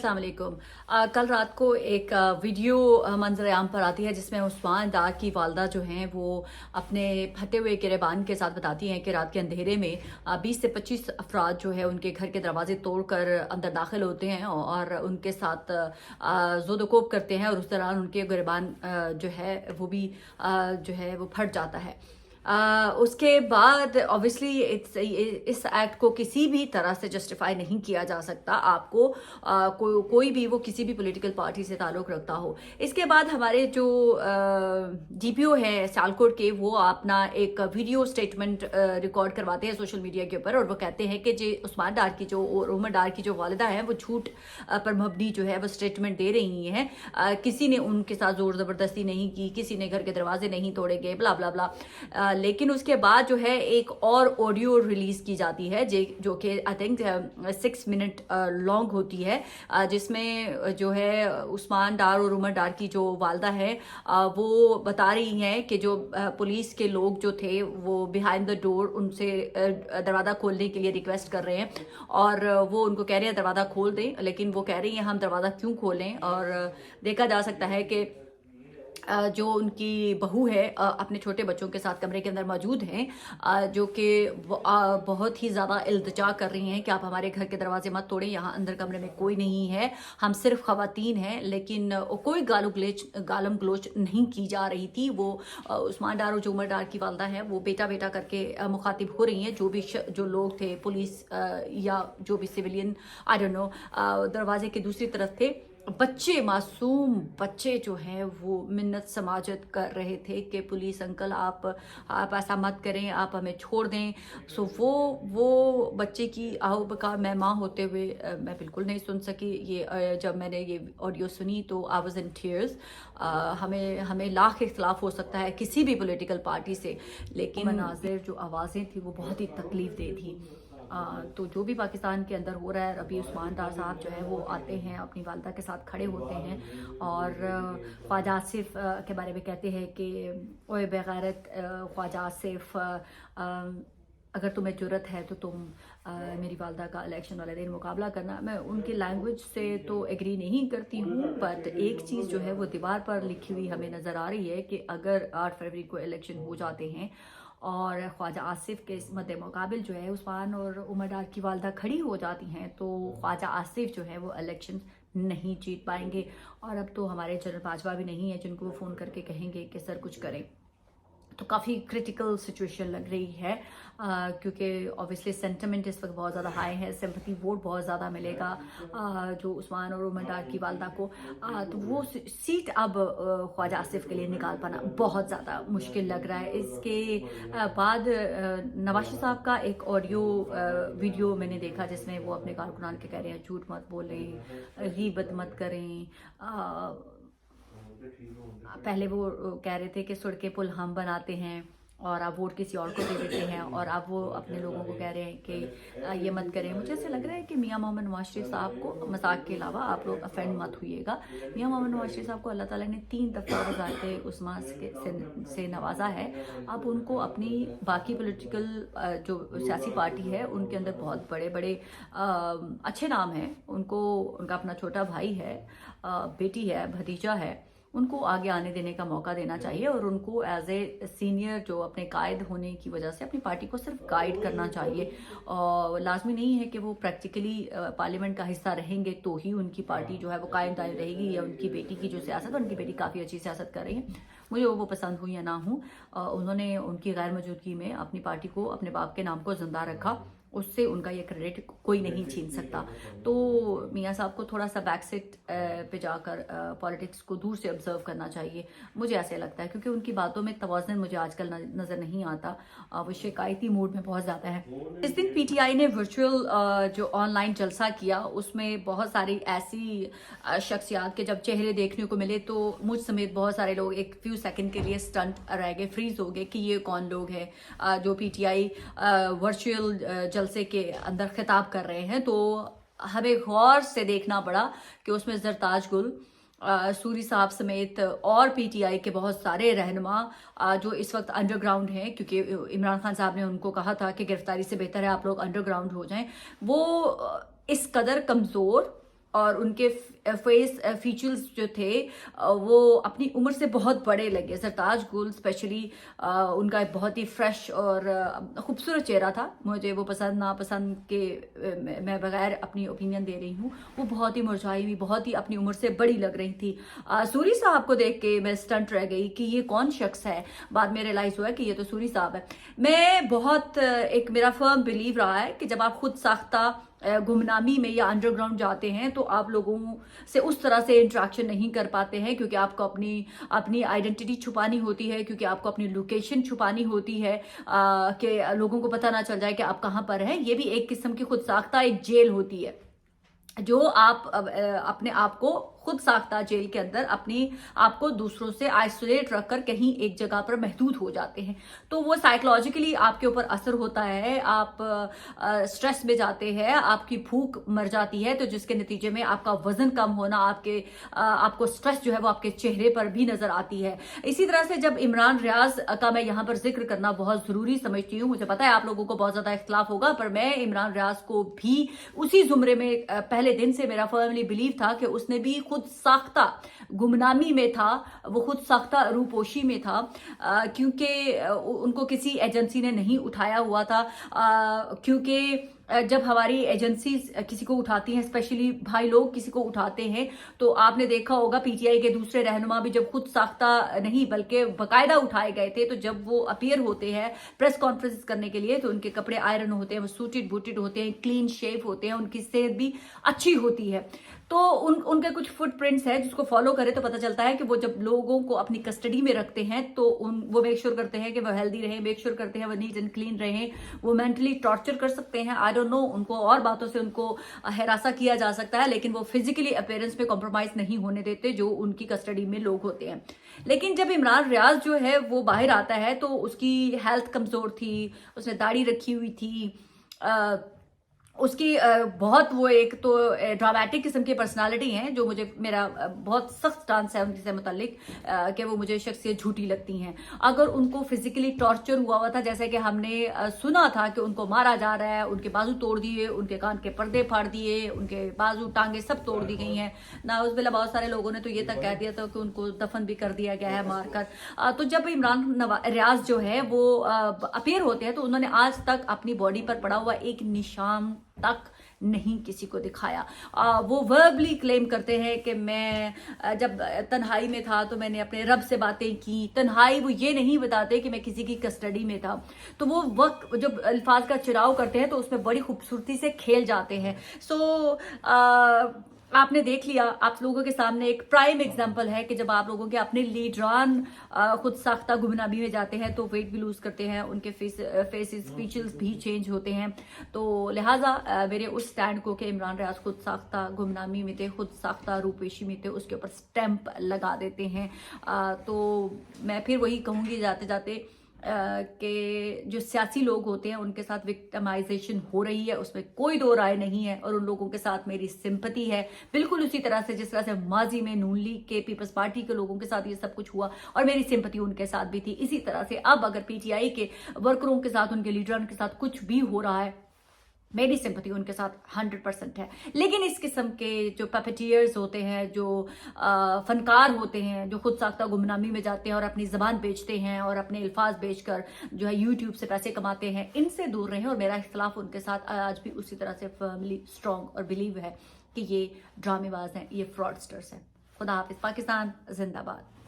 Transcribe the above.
अस्सलाम वालेकुम। कल रात को एक वीडियो मंजर आम पर आती है जिसमें उस्मान डार की वालदा जो हैं वो अपने फटे हुए गिरेबान के साथ बताती हैं कि रात के अंधेरे में 20 से 25 अफराद जो है उनके घर के दरवाजे तोड़कर अंदर दाखिल होते हैं और उनके साथ जोदोकोब करते हैं और उस दौरान उनके गिरेबान जो है वो भी जो है वो फट जाता है। उसके बाद ऑब्वियसली इस एक्ट को किसी भी तरह से जस्टिफाई नहीं किया जा सकता। आपको कोई भी वो किसी भी पॉलिटिकल पार्टी से ताल्लुक़ रखता हो। इसके बाद हमारे जो डीपीओ हैं सियालकोट के, वो अपना एक वीडियो स्टेटमेंट रिकॉर्ड करवाते हैं सोशल मीडिया के ऊपर और वो कहते हैं कि जो उस्मान डार की जो और उमर डार की जो वालिदा है वो झूठ पर मबनी जो है वो स्टेटमेंट दे रही हैं। किसी ने उनके साथ ज़ोर ज़बरदस्ती नहीं की, किसी ने घर के दरवाजे नहीं तोड़े गए, ब्ला ब्ला ब्ला। लेकिन उसके बाद जो है एक और ऑडियो रिलीज की जाती है जो कि आई थिंक 6 मिनट लॉन्ग होती है, जिसमें जो है उस्मान डार और उमर डार की जो वालदा है वो बता रही हैं कि जो पुलिस के लोग जो थे वो बिहाइंड द डोर उनसे दरवाज़ा खोलने के लिए रिक्वेस्ट कर रहे हैं और वो उनको कह रहे हैं दरवाज़ा खोल दें, लेकिन वो कह रही हैं हम दरवाज़ा क्यों खोलें। और देखा जा सकता है कि जो उनकी बहू है अपने छोटे बच्चों के साथ कमरे के अंदर मौजूद हैं, जो कि बहुत ही ज़्यादा इल्तिजा कर रही हैं कि आप हमारे घर के दरवाजे मत तोड़ें, यहाँ अंदर कमरे में कोई नहीं है, हम सिर्फ ख़वातीन हैं। लेकिन कोई गालम गलोच नहीं की जा रही थी। वो उस्मान डार और जो उमर डार की वालदा है वो बेटा बेटा करके मुखातिब हो रही हैं। जो लोग थे पुलिस या जो भी सिविलियन आई डोंट नो दरवाजे के दूसरी तरफ थे, बच्चे मासूम बच्चे जो हैं वो मिन्नत समाजत कर रहे थे कि पुलिस अंकल आप ऐसा मत करें, आप हमें छोड़ दें। सो वो बच्चे की आओ बका मैं माँ होते हुए मैं बिल्कुल नहीं सुन सकी ये। जब मैंने ये ऑडियो सुनी तो आई वाज इन टीयर्स। हमें लाख इख्तलाफ हो सकता है किसी भी पॉलिटिकल पार्टी से, लेकिन मनाज़िर जो आवाज़ें थी वो बहुत ही तकलीफ दे थी। तो जो भी पाकिस्तान के अंदर हो रहा है, अभी उस्मान डार साहब जो है वो आते हैं, अपनी वालदा के साथ खड़े होते हैं और ख्वाजा आसिफ के बारे में कहते हैं कि ओए बेगैरत ख्वाजा आसिफ, अगर तुम्हें ज़रूरत है तो तुम मेरी वालदा का इलेक्शन वाले दिन मुकाबला करना। मैं उनकी लैंग्वेज से तो एग्री नहीं करती हूँ, बट एक चीज़ जो है वो दीवार पर लिखी हुई हमें नज़र आ रही है कि अगर 8 फरवरी को इलेक्शन हो जाते हैं और ख्वाजा आसिफ के मद्दे मुकाबिल जो है उस्मान और उमर डार की वालदा खड़ी हो जाती हैं, तो ख्वाजा आसिफ जो है वो इलेक्शन नहीं जीत पाएंगे। और अब तो हमारे जनरल बाजवा भी नहीं है जिनको वो फ़ोन करके कहेंगे कि सर कुछ करें। तो काफ़ी क्रिटिकल सिचुएशन लग रही है, क्योंकि ऑब्वियसली सेंटिमेंट इस वक्त बहुत ज़्यादा हाई है, सिंपैथी वोट बहुत ज़्यादा मिलेगा जो उस्मान और उमर डार की वालदा को। तो वो सीट अब ख्वाजा आसिफ के लिए निकाल पाना बहुत ज़्यादा मुश्किल लग रहा है। इसके बाद नवाज शरीफ साहब का एक ऑडियो वीडियो मैंने देखा जिसमें वो अपने कारकुनान के कह रहे हैं झूठ मत बोलें, गीबत मत करें। पहले वो कह रहे थे कि सड़कें पुल हम बनाते हैं और आप वोट किसी और को दे देते हैं, और अब वो अपने लोगों को कह रहे हैं कि ये मत करें। मुझे ऐसे लग रहा है कि मियां मोहम्मद नवाज शरीफ साहब को मजाक के अलावा आप लोग अफेंड मत होइएगा। मियां मोहम्मद नवाज शरीफ साहब को अल्लाह ताला ने 3 दफ़ा वज़ारत उस्मा से नवाजा है। अब उनको अपनी बाकी पॉलिटिकल जो सियासी पार्टी है उनके अंदर बहुत बड़े बड़े अच्छे नाम हैं। उनका अपना छोटा भाई है, बेटी है, भतीजा है, उनको आगे आने देने का मौका देना चाहिए और उनको एज ए सीनियर जो अपने कायद होने की वजह से अपनी पार्टी को सिर्फ गाइड करना चाहिए। और लाजमी नहीं है कि वो प्रैक्टिकली पार्लियामेंट का हिस्सा रहेंगे तो ही उनकी पार्टी जो है वो कायम दायम रहेगी। या उनकी बेटी की जो सियासत है, उनकी बेटी काफ़ी अच्छी सियासत कर रही है, मुझे वो पसंद हुई या ना हो, उन्होंने उनकी गैर मौजूदगी में अपनी पार्टी को, अपने बाप के नाम को जिंदा रखा, उससे उनका ये क्रेडिट कोई नहीं छीन सकता। तो मियाँ साहब को थोड़ा सा बैक सीट पे जाकर पॉलिटिक्स को दूर से ऑब्जर्व करना चाहिए, मुझे ऐसे लगता है, क्योंकि उनकी बातों में तवाज़ुन मुझे आजकल नज़र नहीं आता। वो शिकायती मूड में बहुत ज़्यादा है। इस दिन पीटीआई ने वर्चुअल जो ऑनलाइन जलसा किया उसमें बहुत सारी ऐसी शख्सियात के जब चेहरे देखने को मिले तो मुझ समेत बहुत सारे लोग एक फ्यू सेकंड के लिए स्टंट रह गए, फ्रीज हो गए कि ये कौन लोग हैं जो पीटीआई वर्चुअल जलसे के अंदर खिताब कर रहे हैं। तो हमें गौर से देखना पड़ा कि उसमें जरताज गुल, सूरी साहब समेत और पीटीआई के बहुत सारे रहनुमा जो इस वक्त अंडरग्राउंड हैं, क्योंकि इमरान खान साहब ने उनको कहा था कि गिरफ्तारी से बेहतर है आप लोग अंडरग्राउंड हो जाएं, वो इस कदर कमज़ोर और उनके फेस फीचर्स जो थे वो अपनी उम्र से बहुत बड़े लगे। सरताज गुल स्पेशली उनका एक बहुत ही फ्रेश और खूबसूरत चेहरा था। मुझे वो पसंद नापसंद के मैं बगैर अपनी ओपिनियन दे रही हूँ। वो बहुत ही मुरझाई हुई, बहुत ही अपनी उम्र से बड़ी लग रही थी। सूरी साहब को देख के मैं स्टंट रह गई कि ये कौन शख्स है। बाद में रियलाइज हुआ कि ये तो सूरी साहब है। मैं बहुत एक मेरा फर्म बिलीव रहा है कि जब आप खुद साख्ता गुमनामी में या अंडरग्राउंड जाते हैं तो आप लोगों से उस तरह से इंटरेक्शन नहीं कर पाते हैं, क्योंकि आपको अपनी आइडेंटिटी छुपानी होती है, क्योंकि आपको अपनी लोकेशन छुपानी होती है कि लोगों को पता ना चल जाए कि आप कहाँ पर हैं। ये भी एक किस्म की खुद साख्ता एक जेल होती है, जो आप अपने आप को खुद साख्ता जेल के अंदर अपनी आपको दूसरों से आइसोलेट रखकर कहीं एक जगह पर महदूद हो जाते हैं। तो वो साइकोलॉजिकली आपके ऊपर असर होता है, आप स्ट्रेस में जाते हैं, आपकी भूख मर जाती है, तो जिसके नतीजे में आपका वजन कम होना, आपको स्ट्रेस जो है वो आपके चेहरे पर भी नजर आती है। इसी तरह से जब इमरान रियाज का मैं यहाँ पर जिक्र करना बहुत जरूरी समझती हूँ। मुझे पता है आप लोगों को बहुत ज्यादा इख्तलाफ होगा, पर मैं इमरान रियाज को भी उसी जुमरे में पहले दिन से मेरा फर्मली बिलीव था कि उसने भी खुद साख्ता गुमनामी में था, वो खुद साख्ता रूपोशी में था, क्योंकि उनको किसी एजेंसी ने नहीं उठाया हुआ था। क्योंकि जब हमारी एजेंसी किसी को उठाती हैं, स्पेशली भाई लोग किसी को उठाते हैं, तो आपने देखा होगा पीटीआई के दूसरे रहनुमा भी जब खुद साख्ता नहीं बल्कि बकायदा उठाए गए थे, तो जब वो अपीयर होते हैं प्रेस कॉन्फ्रेंस करने के लिए तो उनके कपड़े आयरन होते हैं, वो सूटेड बूटेड होते हैं, क्लीन शेव होते हैं, उनकी सेहत भी अच्छी होती है। तो उनके कुछ फुटप्रिंट्स है जिसको फॉलो करे तो पता चलता है कि वो जब लोगों को अपनी कस्टडी में रखते हैं तो वो मेक श्योर करते हैं कि वो हेल्दी रहे, मेक श्योर करते हैं वो नीट एंड क्लीन रहे, वो मेंटली टॉर्चर कर सकते हैं, आई डोंट नो, उनको और बातों से उनको हरासा किया जा सकता है, लेकिन वो फिजिकली अपीयरेंस पे कॉम्प्रोमाइज नहीं होने देते जो उनकी कस्टडी में लोग होते हैं। लेकिन जब इमरान रियाज जो है वो बाहर आता है तो उसकी हेल्थ कमजोर थी, उसने दाढ़ी रखी हुई थी, उसकी बहुत वो एक तो ड्रामेटिक किस्म की पर्सनालिटी हैं, जो मुझे मेरा बहुत सख्त स्टांस है उनसे मुतालिक कि वो मुझे शख्सियत झूठी लगती हैं। अगर उनको फिजिकली टॉर्चर हुआ था, जैसे कि हमने सुना था कि उनको मारा जा रहा है, उनके बाजू तोड़ दिए, उनके कान के पर्दे फाड़ दिए, उनके बाजू टांगे सब तोड़ दी गई हैं ना, उस बेला बहुत सारे लोगों ने तो ये तक कह दिया था कि उनको दफन भी कर दिया गया है मारकर। तो जब इमरान रियाज जो है वो अपीयर होते हैं तो उन्होंने आज तक अपनी बॉडी पर पड़ा हुआ एक निशान तक नहीं किसी को दिखाया। वो वर्बली क्लेम करते हैं कि मैं जब तन्हाई में था तो मैंने अपने रब से बातें की। तन्हाई, वो ये नहीं बताते कि मैं किसी की कस्टडी में था। तो वो वक्त जब अल्फाज का चुनाव करते हैं तो उसमें बड़ी खूबसूरती से खेल जाते हैं। सो आपने देख लिया, आप लोगों के सामने एक प्राइम एग्जांपल है कि जब आप लोगों के अपने लीडरान खुद साख्ता गुमनामी में जाते हैं तो वेट भी लूज करते हैं, उनके फेसेस फीचर्स भी चेंज होते हैं। तो लिहाजा मेरे उस स्टैंड को कि इमरान रियाज खुद साख्ता गुमनामी में थे, खुद साख्ता रूपेशी में थे, उसके ऊपर स्टैंप लगा देते हैं। तो मैं फिर वही कहूँगी जाते जाते कि जो सियासी लोग होते हैं उनके साथ विक्टिमाइजेशन हो रही है, उसमें कोई दो राय नहीं है, और उन लोगों के साथ मेरी सिंपैथी है, बिल्कुल उसी तरह से जिस तरह से माजी में नून लीग के पीपल्स पार्टी के लोगों के साथ ये सब कुछ हुआ और मेरी सिंपैथी उनके साथ भी थी। इसी तरह से अब अगर पीटीआई के वर्करों के साथ, उनके लीडरों के साथ कुछ भी हो रहा है, मेरी सिंपैथी उनके साथ 100% है। लेकिन इस किस्म के जो पैपेटियर्स होते हैं, जो फनकार होते हैं, जो खुद साख्ता गुमनामी में जाते हैं और अपनी ज़बान बेचते हैं और अपने अल्फाज बेचकर जो है यूट्यूब से पैसे कमाते हैं, इनसे दूर रहें। और मेरा इख्तलाफ उनके साथ आज भी उसी तरह से फर्मली स्ट्रॉन्ग और बिलीव है कि ये ड्रामेबाज हैं, ये फ्रॉडस्टर्स हैं। खुदा हाफिज़। पाकिस्तान जिंदाबाद।